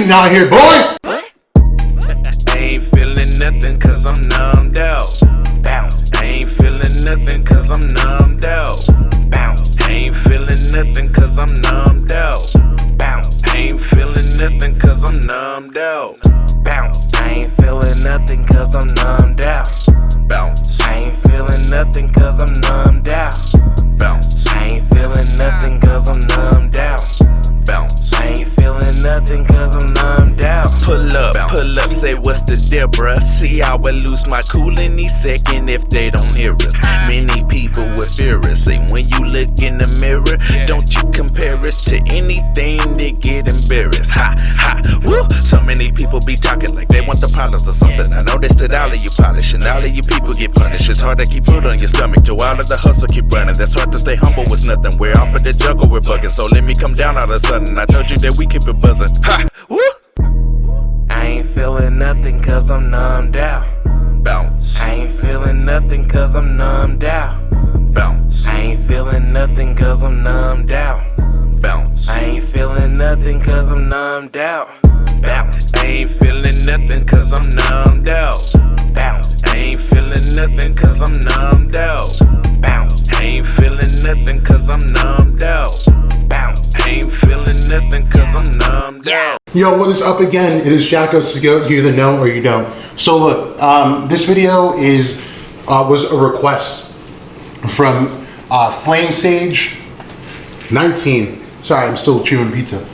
shooting out here, boy. I ain't feeling nothing cause I'm numbed out. Bounce. I ain't feeling nothing cause I'm numbed out. Bounce. I ain't feeling nothing cause I'm numbed out. Bounce. I ain't feeling nothing cause I'm numbed out. Bounce. I ain't feeling nothing cause I'm numbed out. Bounce. I ain't feeling nothing cause I'm numbed out. Bounce. I ain't feeling nothing cause I'm numbed out. Bounce. I ain't feeling nothing cause I'm numbed out. Pull up, say what's the deal, bruh? See, I would lose my cool any second if they don't hear us. Many people would fear us. Say when you look in the mirror, don't you compare us to anything, they get embarrassed. Ha, ha, woo. So many people be talking like they want the problems or something. I noticed that all of you polish and all of you people get punished. It's hard to keep food on your stomach, to all of the hustle keep running. That's hard to stay humble with nothing. We're off of the jungle, we're bugging. So let me come down all of a sudden. I told you that we keep it buzzing. Ha, woo. I ain't feeling nothing cause I'm numbed out. Bounce. I ain't feeling nothing cause I'm numbed out. Bounce. I ain't feeling nothing cause I'm numbed out. Bounce. I ain't feeling nothing cause I'm numbed out. Bounce. I ain't feeling nothing cause I'm numbed out. Bounce. I ain't feeling nothing cause I'm numbed out. Bounce. I ain't feeling nothing cause I'm numbed out. Bounce. I ain't feeling nothing cause I'm numbed out. Yo, what is up again? It is Jacko Segoe. You either know or you don't. So look, this video was a request from Flame Sage 19. Sorry, I'm still chewing pizza.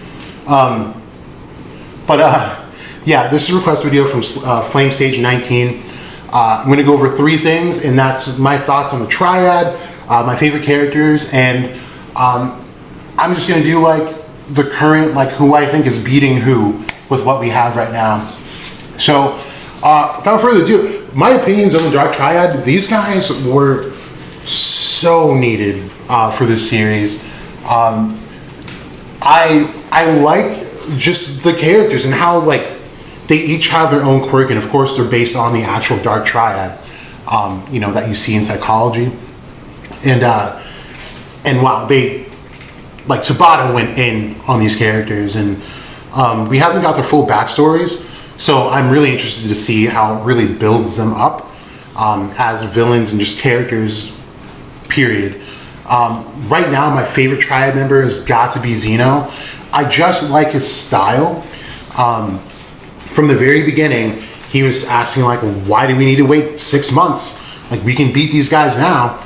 Yeah, this is a request video from Flame Sage 19. I'm gonna go over 3 things, and that's my thoughts on the triad, my favorite characters, and I'm just gonna do like the current, like who I think is beating who with what we have right now. So without further ado, my opinions on the Dark Triad. These guys were so needed for this series. I like just the characters and how like they each have their own quirk, and of course they're based on the actual Dark Triad, you know, that you see in psychology. And wow, they like Tabata went in on these characters, and we haven't got their full backstories, so I'm really interested to see how it really builds them up as villains and just characters, period. Right now, my favorite Triad member has got to be Zeno. I just like his style. From the very beginning, he was asking like, why do we need to wait 6 months? Like, we can beat these guys now.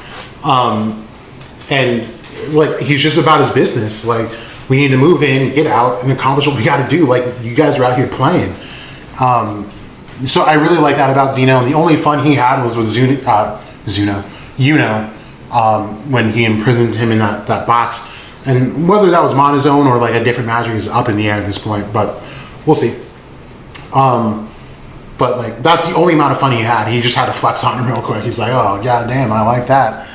And like, he's just about his business. Like, we need to move in, get out, and accomplish what we got to do. Like, you guys are out here playing. So I really like that about Zeno. And the only fun he had was with Yuno, when he imprisoned him in that box. And whether that was Monozone or like a different magic is up in the air at this point, but we'll see. But like, that's the only amount of fun he had. He just had to flex on him real quick. He's like, oh, goddamn, I like that.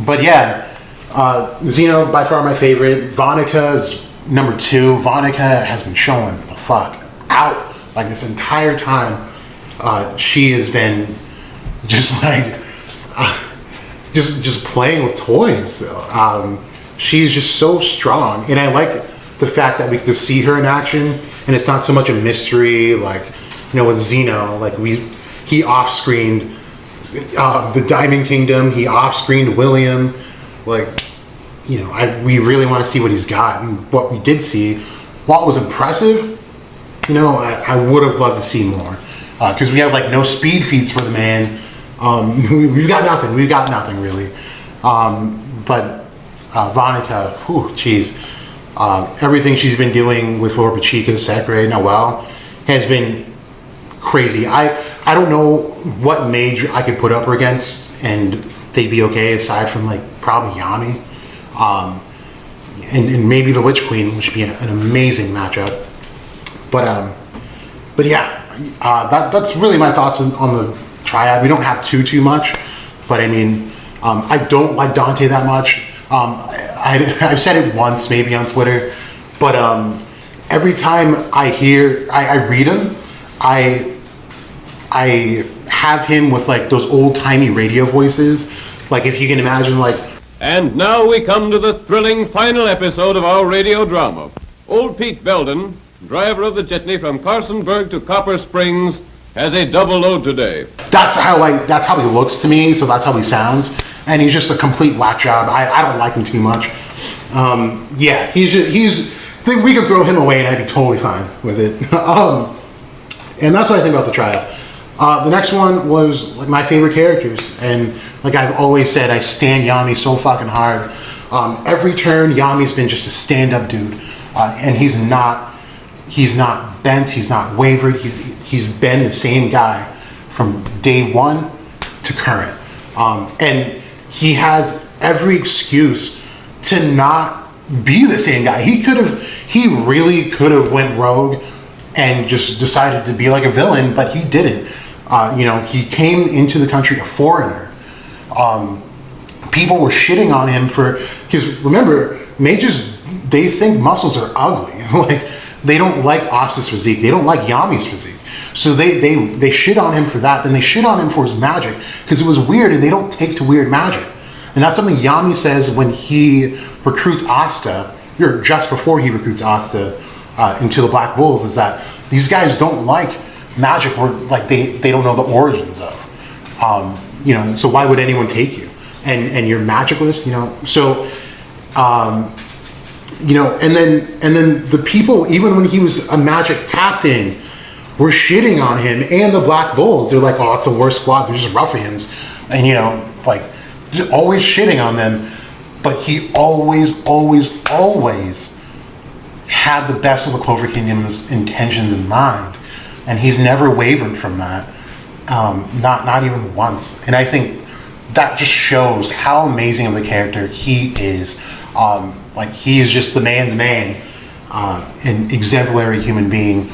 But yeah, Zeno, by far my favorite. Vonica is number 2. Vonica has been showing the fuck out. Like, this entire time, she has been just like, just playing with toys. She's just so strong. And I like the fact that we get to see her in action, and it's not so much a mystery, like, you know, with Zeno, like he off-screened the Diamond Kingdom, he off-screened William, like, you know, we really want to see what he's got. And what we did see, while it was impressive, you know, I would have loved to see more, because we have like no speed feats for the man. We've got nothing really. But Vonica, whew, jeez. Everything she's been doing with Lord Pachika, Sekre, Noel has been crazy. I don't know what mage I could put up her against and they'd be okay, aside from like probably Yami, and maybe the Witch Queen, which would be an amazing matchup. But yeah, that's really my thoughts on the Triad. We don't have too much, but I mean, I don't like Dante that much. I've said it once maybe on Twitter, but every time I read him, I have him with like those old-timey radio voices, like if you can imagine, like. And now we come to the thrilling final episode of our radio drama. Old Pete Belden, driver of the jitney from Carsonburg to Copper Springs, has a double load today. That's how he looks to me, so that's how he sounds. And he's just a complete whack job. I don't like him too much. Yeah, we can throw him away and I'd be totally fine with it. And that's what I think about the trial. The next one was like my favorite characters, and like I've always said, I stand Yami so fucking hard. Every turn, Yami's been just a stand-up dude, and he's not bent, he's not wavered. He's been the same guy from day one to current, and he has every excuse to not be the same guy. He really could have went rogue and just decided to be like a villain, but he didn't. He came into the country a foreigner. People were shitting on him because remember, mages, they think muscles are ugly. Like, they don't like Osta's physique. They don't like Yami's physique. So they shit on him for that. Then they shit on him for his magic because it was weird, and they don't take to weird magic. And that's something Yami says when he recruits Asta, or just before he recruits Asta into the Black Bulls, is that these guys don't like magic, or like they don't know the origins of. So why would anyone take you? And you're magicless, So, and then the people, even when he was a magic captain, were shitting on him and the Black Bulls. They're like, oh, it's the worst squad. They're just ruffians, and just always shitting on them. But he always had the best of the Clover Kingdom's intentions in mind, and he's never wavered from that, not even once. And I think that just shows how amazing of a character he is. He is just the man's man, an exemplary human being,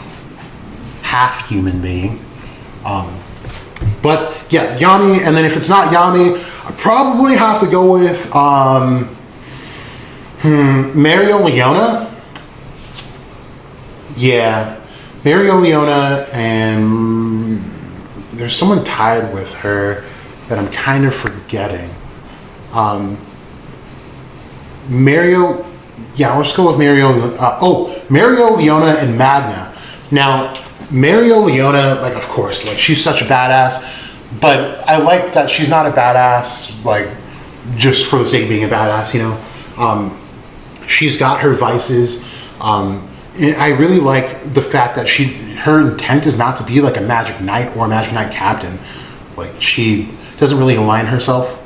half human being. But yeah, Yami, and then if it's not Yami, I probably have to go with Mario Leona. Yeah, Mario Leona, and there's someone tied with her that I'm kind of forgetting. Mario, yeah, let's go with Mario. Mario Leona and Magna. Now, Mario Leona, of course, she's such a badass, but I like that she's not a badass, just for the sake of being a badass, She's got her vices. And I really like the fact that her intent is not to be like a magic knight or a magic knight captain. She doesn't really align herself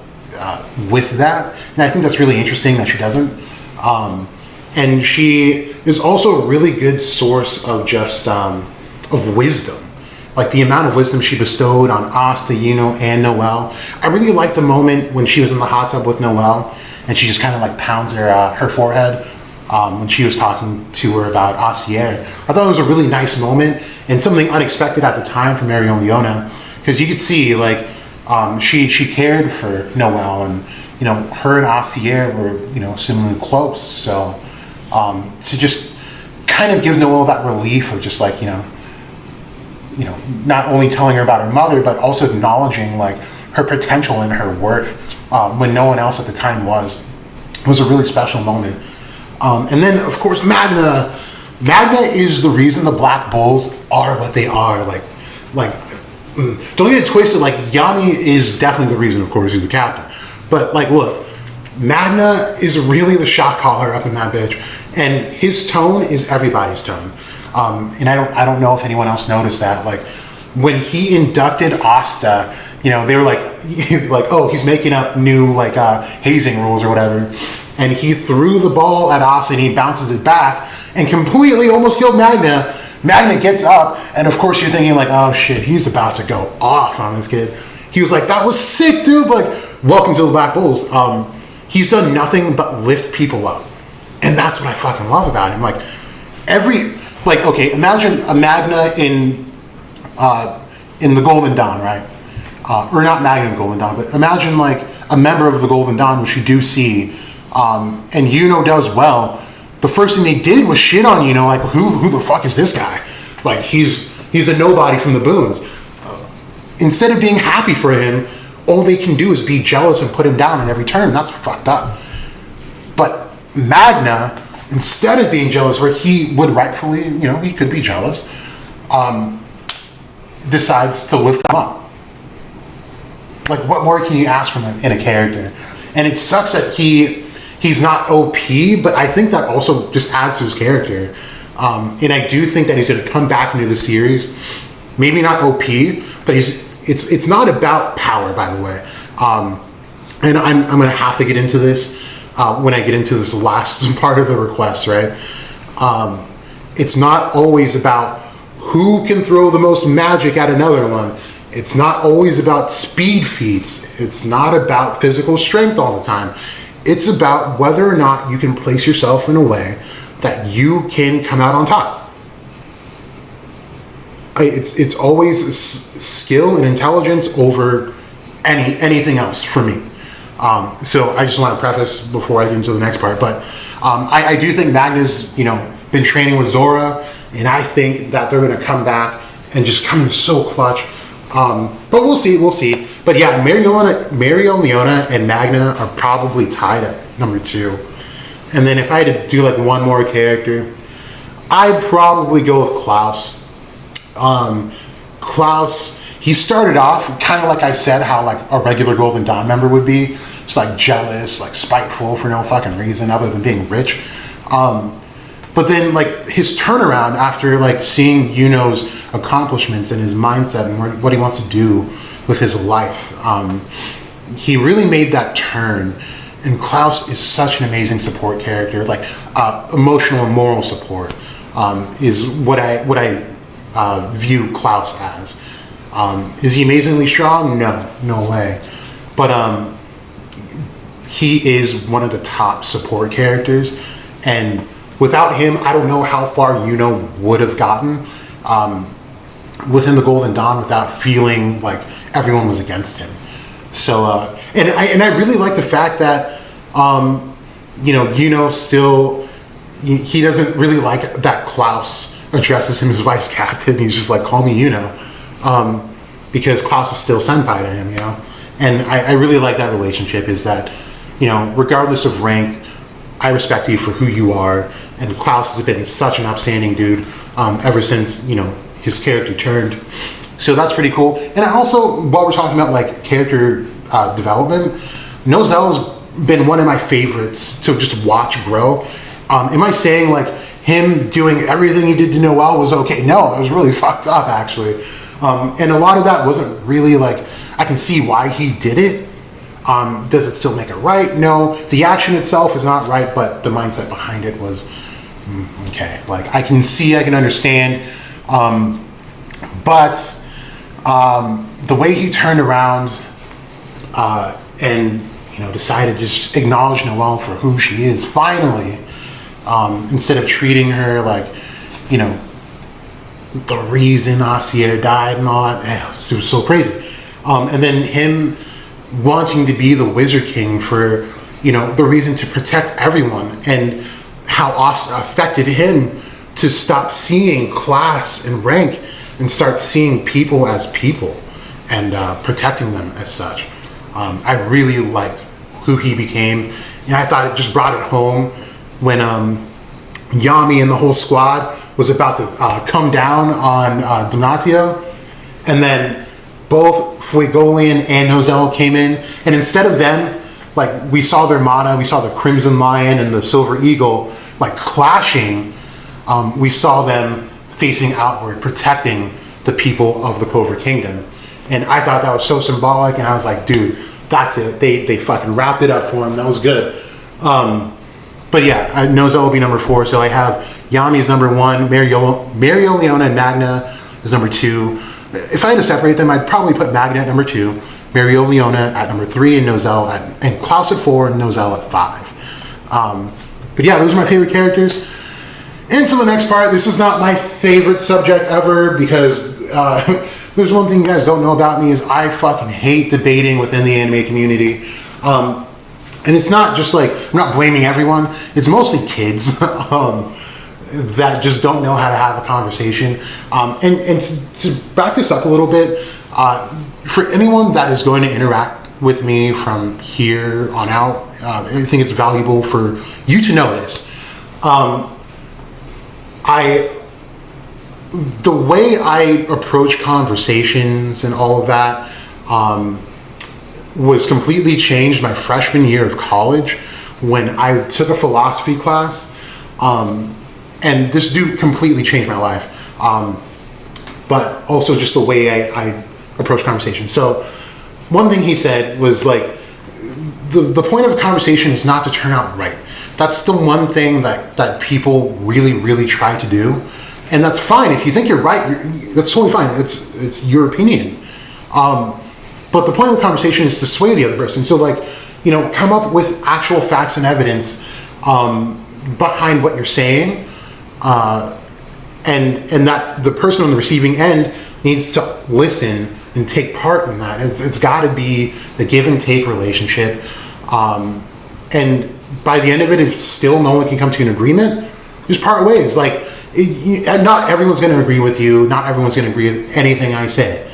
with that, and I think that's really interesting that she doesn't. And she is also a really good source of just of wisdom, the amount of wisdom she bestowed on Asta, Yuno, and Noelle. I really liked the moment when she was in the hot tub with Noelle, and she just kind of pounds her forehead. When she was talking to her about Asier. I thought it was a really nice moment and something unexpected at the time for Mario Leona, because you could see she cared for Noelle, and her and Asier were similarly close. So to just kind of give Noelle that relief of just not only telling her about her mother, but also acknowledging her potential and her worth when no one else at the time was a really special moment. And then, of course, Magna. Magna is the reason the Black Bulls are what they are. Don't get it twisted. Yami is definitely the reason, of course, he's the captain. But look, Magna is really the shot caller up in that bitch, and his tone is everybody's tone. And I don't know if anyone else noticed that. When he inducted Asta, they were oh, he's making up new hazing rules or whatever. And he threw the ball at Asta, and he bounces it back and completely almost killed Magna. Magna gets up, and of course you're thinking oh shit, he's about to go off on this kid. He was that was sick, dude. Welcome to the Black Bulls. He's done nothing but lift people up, and that's what I fucking love about him. Okay, imagine a Magna in the Golden Dawn, right? Or not Magna in Golden Dawn, but imagine a member of the Golden Dawn, which you do see. And Yuno does well. The first thing they did was shit on Yuno, who the fuck is this guy? He's a nobody from the Boons. Instead of being happy for him, all they can do is be jealous and put him down in every turn. That's fucked up. But Magna, instead of being jealous, where he would rightfully, he could be jealous, decides to lift him up. Like, what more can you ask from him in a character? And it sucks that he's not OP, but I think that also just adds to his character. And I do think that he's going to come back into the series. Maybe not OP, but it's not about power, by the way. And I'm going to have to get into this when I get into this last part of the request, right? It's not always about who can throw the most magic at another one. It's not always about speed feats. It's not about physical strength all the time. It's about whether or not you can place yourself in a way that you can come out on top. It's always skill and intelligence over anything else for me. So I just want to preface before I get into the next part, but I do think Magna's been training with Zora, and I think that they're going to come back and just come in so clutch. But we'll see. But yeah, Mariel, Leona, and Magna are probably tied at number 2. And then if I had to do like one more character, I'd probably go with Klaus. Klaus, he started off kind of like I said, how like a regular Golden Dawn member would be, just like jealous, like spiteful for no fucking reason other than being rich. But then, like, his turnaround after, like, seeing Yuno's accomplishments and his mindset and what he wants to do with his life, he really made that turn. And Klaus is such an amazing support character. Like, emotional and moral support is what I view Klaus as. Is he amazingly strong? No way. But he is one of the top support characters, and without him, I don't know how far Yuno would have gotten within the Golden Dawn without feeling like everyone was against him. So, and I really like the fact that, Yuno still, he doesn't really like that Klaus addresses him as vice captain. He's just like, call me Yuno, because Klaus is still senpai to him, And I really like that relationship, is that, regardless of rank, I respect you for who you are, and Klaus has been such an upstanding dude ever since his character turned. So that's pretty cool. And I also, while we're talking about like character development, Nozelle's been one of my favorites to just watch grow. Am I saying like him doing everything he did to Noelle was okay? No, it was really fucked up actually. And a lot of that wasn't really like, I can see why he did it. Does it still make it right? No. The action itself is not right, but the mindset behind it was okay. Like I can understand. But the way he turned around and decided to just acknowledge Noelle for who she is finally, instead of treating her like the reason Asier died and all that. It was so crazy. And then him wanting to be the Wizard King for, the reason to protect everyone, and how Asta affected him to stop seeing class and rank and start seeing people as people and protecting them as such. I really liked who he became, and I thought it just brought it home when Yami and the whole squad was about to come down on Donatio, and then both Fuegolian and Nozelle came in, and instead of them, like, we saw their mana, we saw the Crimson Lion and the Silver Eagle, like, clashing, we saw them facing outward, protecting the people of the Clover Kingdom. And I thought that was so symbolic, and I was like, dude, that's it. They fucking wrapped it up for him. That was good. But yeah, Nozelle will be number 4, so I have Yami as number 1, Mariel, Leona, and Magna is number 2. If I had to separate them, I'd probably put Magna at number 2, Mariel, Leona at number 3, and Nozelle and Klaus at 4, and Nozelle at 5. But yeah, those are my favorite characters. Into the next part. This is not my favorite subject ever, because there's one thing you guys don't know about me, is I fucking hate debating within the anime community. And it's not just like, I'm not blaming everyone, it's mostly kids that just don't know how to have a conversation. And to back this up a little bit, for anyone that is going to interact with me from here on out, I think it's valuable for you to know this. The way I approach conversations and all of that was completely changed my freshman year of college when I took a philosophy class. And this dude completely changed my life. But also just the way I approach conversation. So one thing he said was like, the point of a conversation is not to turn out right. That's the one thing that people really, really try to do. And that's fine. If you think you're right, that's totally fine. It's your opinion. But the point of the conversation is to sway the other person. So like, come up with actual facts and evidence behind what you're saying. And that the person on the receiving end needs to listen and take part in that. It's got to be the give and take relationship. And by the end of it, if still no one can come to an agreement, just part ways. Like, not everyone's going to agree with you. Not everyone's going to agree with anything I say.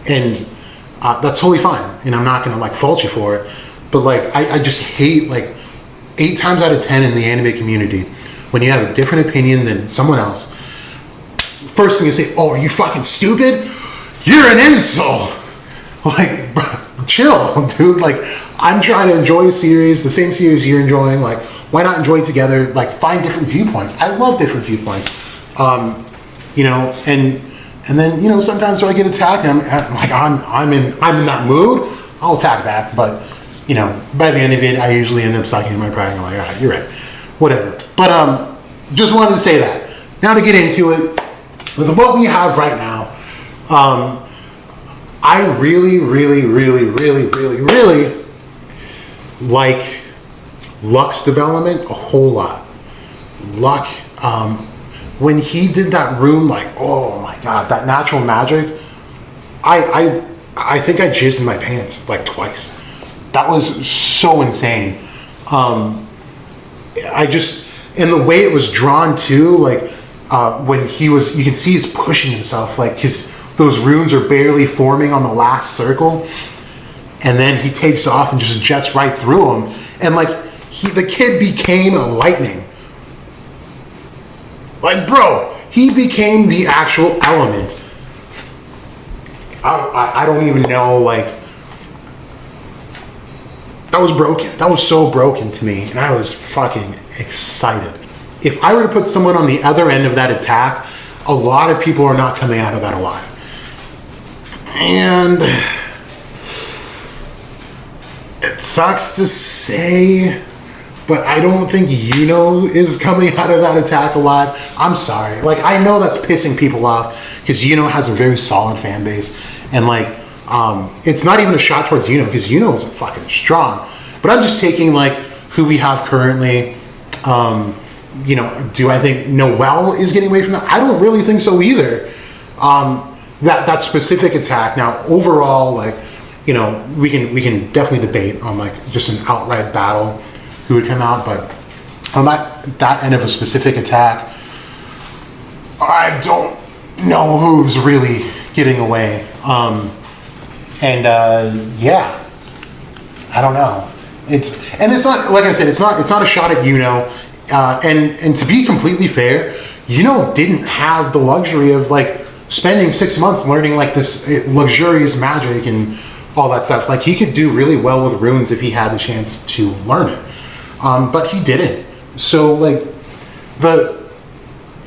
And that's totally fine. And I'm not going to like fault you for it. But like, I just hate, like, 8 times out of 10 in the anime community, when you have a different opinion than someone else, first thing you say, oh, are you fucking stupid? You're an insult. Like, bro, chill, dude. Like, I'm trying to enjoy a series, the same series you're enjoying. Like, why not enjoy it together? Like, find different viewpoints. I love different viewpoints. And then, sometimes when I get attacked and I'm in that mood, I'll attack back. But, by the end of it, I usually end up sucking in my pride. I'm like, all right, you're right. Whatever. But just wanted to say that. Now to get into it, with what we have right now, I really, really, really, really, really, really like Luck's development a whole lot. Luck, when he did that room, like, oh my god, that natural magic, I think I jizzed in my pants like twice. That was so insane. And the way it was drawn too, like when you can see he's pushing himself, like those runes are barely forming on the last circle, and then he takes off and just jets right through them, and like the kid became a lightning. Like, bro, he became the actual element. I don't even know, like, that was broken. That was so broken to me, and I was fucking excited. If I were to put someone on the other end of that attack, a lot of people are not coming out of that alive. And it sucks to say, but I don't think Yuno is coming out of that attack alive. I'm sorry. Like, I know that's pissing people off because Yuno has a very solid fan base, and like, it's not even a shot towards Yuno because Yuno is fucking strong. But I'm just taking like who we have currently. Do I think Noelle is getting away from that? I don't really think so either. That specific attack. Now, overall, like, we can definitely debate on like just an outright battle who would come out, but on that end of a specific attack, I don't know who's really getting away. Yeah, I don't know. It's not, like I said, it's not a shot at Yuno. And to be completely fair, Yuno didn't have the luxury of like spending 6 months learning like this luxurious magic and all that stuff. Like, he could do really well with runes if he had the chance to learn it, but he didn't. So like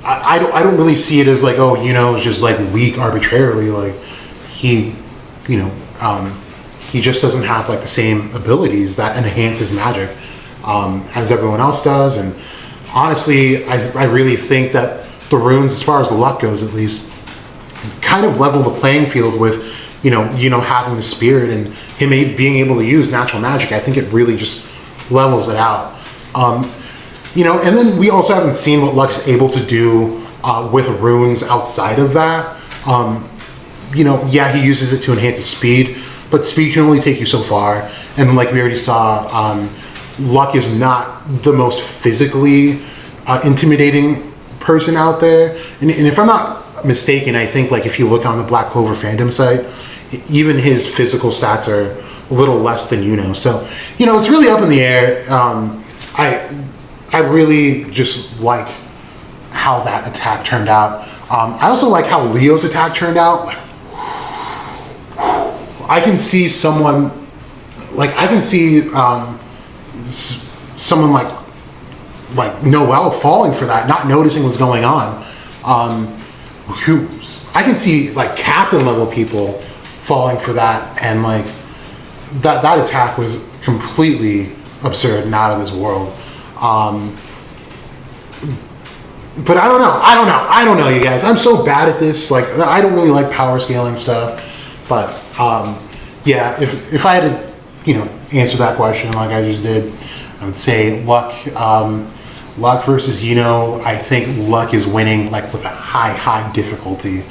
I don't really see it as like, oh, Yuno is just like weak arbitrarily. Like, he just doesn't have like the same abilities that enhance his magic as everyone else does. And honestly, I really think that the runes, as far as the luck goes at least, kind of level the playing field with having the spirit and him being able to use natural magic. I think it really just levels it out. And then we also haven't seen what Luck's able to do with runes outside of that. Yeah, he uses it to enhance his speed, but speed can only take you so far. And like we already saw, Luck is not the most physically intimidating person out there. And if I'm not mistaken, I think like if you look on the Black Clover fandom site, even his physical stats are a little less than Yuno. So, it's really up in the air. I I really just like how that attack turned out. I also like how Leo's attack turned out. Like, I can see someone, like I can see someone like Noelle falling for that, not noticing what's going on. I can see like captain level people falling for that, and like that attack was completely absurd and out of this world. But I don't know, you guys. I'm so bad at this. Like, I don't really like power scaling stuff. But yeah, if I had to, you know, answer that question like I just did, I would say Luck. Luck versus Yuno. I think Luck is winning like with a high difficulty.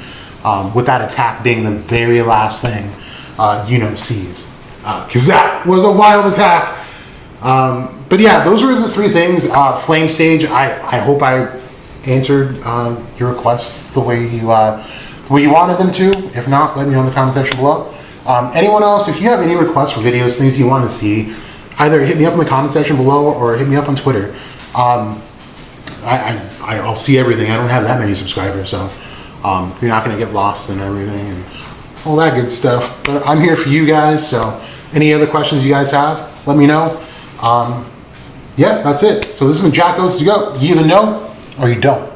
With that attack being the very last thing Yuno sees, because that was a wild attack. But yeah, those were the three things. Flame Sage. I hope I answered your requests the way you wanted them to. If not, let me know in the comment section below. Anyone else, if you have any requests for videos, things you want to see, either hit me up in the comment section below or hit me up on Twitter. I'll see everything. I don't have that many subscribers, so you're not going to get lost in everything and all that good stuff. But I'm here for you guys, so any other questions you guys have, let me know. Yeah, that's it. So this has been Jack Goes to Go. You either know or you don't.